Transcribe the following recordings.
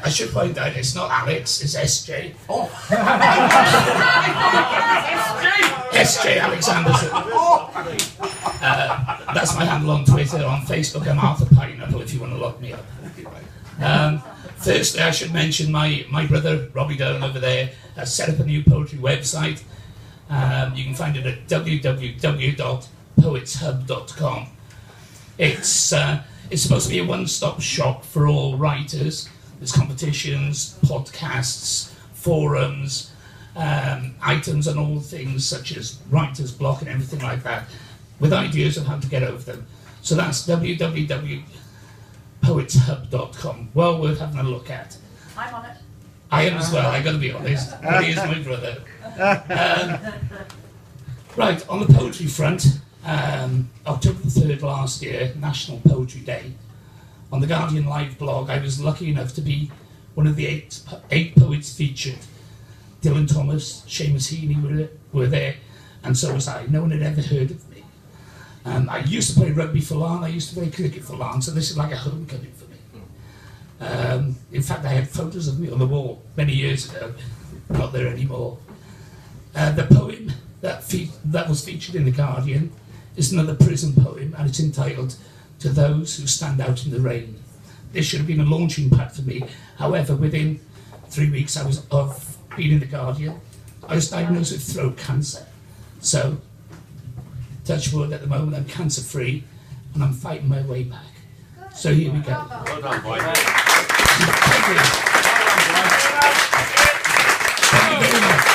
I should point out it's not Alex, it's SJ. Oh. SJ Alexanderson. That's my handle on Twitter. On Facebook, I'm Arthur Pineapple if you want to look me up. Firstly, I should mention my brother, Robbie Doan, over there, has set up a new poetry website. You can find it at www.poetshub.com. It's supposed to be a one-stop shop for all writers. There's competitions, podcasts, forums, items and all things such as writer's block and everything like that, with ideas on how to get over them. So that's www.poetshub.com. Well worth having a look at. I'm on it. I am as well, I got to be honest. But he is my brother. Right, on the poetry front, October the 3rd last year, National Poetry Day. On the Guardian Live blog, I was lucky enough to be one of the eight poets featured. Dylan Thomas, Seamus Heaney were there, and so was I. No one had ever heard of me. I used to play rugby for Larne, I used to play cricket for Larne, so this is like a homecoming for me. In fact, I had photos of me on the wall many years ago, not there anymore. The poem that was featured in The Guardian is another prison poem, and it's entitled "To Those Who Stand Out in the Rain." This should have been a launching pad for me. However, within 3 weeks of being in The Guardian, I was diagnosed with throat cancer. So, touch wood, at the moment I'm cancer free and I'm fighting my way back. So here we go. Well done, boy. Thank you. Thank you very much.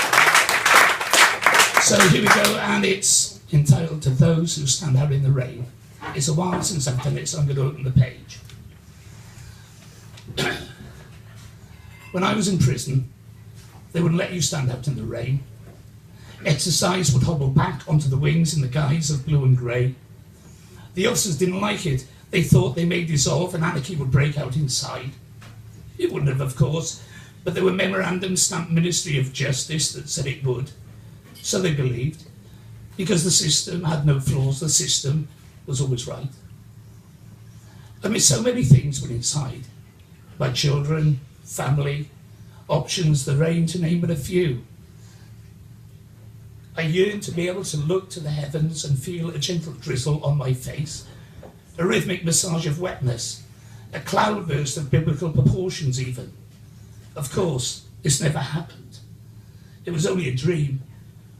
So here we go, and it's entitled "To Those Who Stand Out in the Rain." It's a while since I've done it, so I'm going to open the page. When I was in prison, they wouldn't let you stand out in the rain. Exercise would hobble back onto the wings in the guise of blue and grey. The officers didn't like it. They thought they may dissolve and anarchy would break out inside. It wouldn't have, of course, but there were memorandums stamped Ministry of Justice that said it would. So they believed. Because the system had no flaws, the system was always right. I mean, so many things were inside. My children, family, options, the rain, to name but a few. I yearned to be able to look to the heavens and feel a gentle drizzle on my face, a rhythmic massage of wetness, a cloudburst of biblical proportions even. Of course, this never happened. It was only a dream.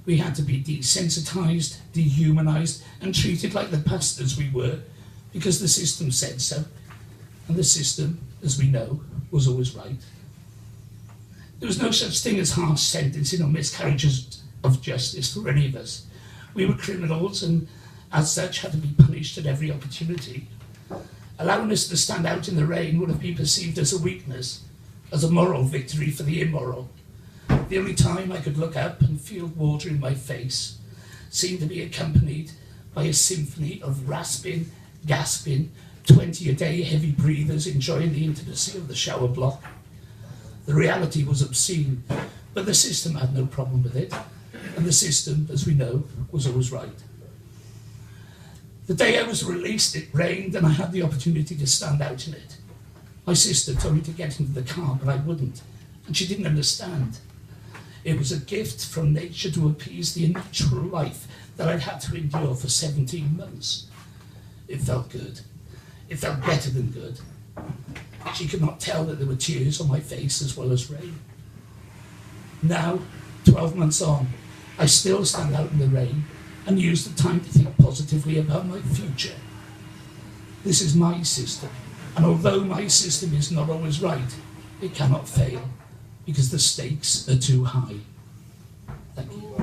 We had to be desensitized, dehumanized, and treated like the bastards we were, because the system said so. And the system, as we know, was always right. There was no such thing as harsh sentencing or miscarriages of justice for any of us. We were criminals and, as such, had to be punished at every opportunity. Allowing us to stand out in the rain would have been perceived as a weakness, as a moral victory for the immoral. The only time I could look up and feel water in my face seemed to be accompanied by a symphony of rasping, gasping, 20-a-day heavy breathers enjoying the intimacy of the shower block. The reality was obscene, but the system had no problem with it, and the system, as we know, was always right. The day I was released, it rained, and I had the opportunity to stand out in it. My sister told me to get into the car, but I wouldn't, and she didn't understand. It was a gift from nature to appease the unnatural life that I'd had to endure for 17 months. It felt good. It felt better than good. She could not tell that there were tears on my face as well as rain. Now, 12 months on, I still stand out in the rain and use the time to think positively about my future. This is my system, and although my system is not always right, it cannot fail, because the stakes are too high. Thank you.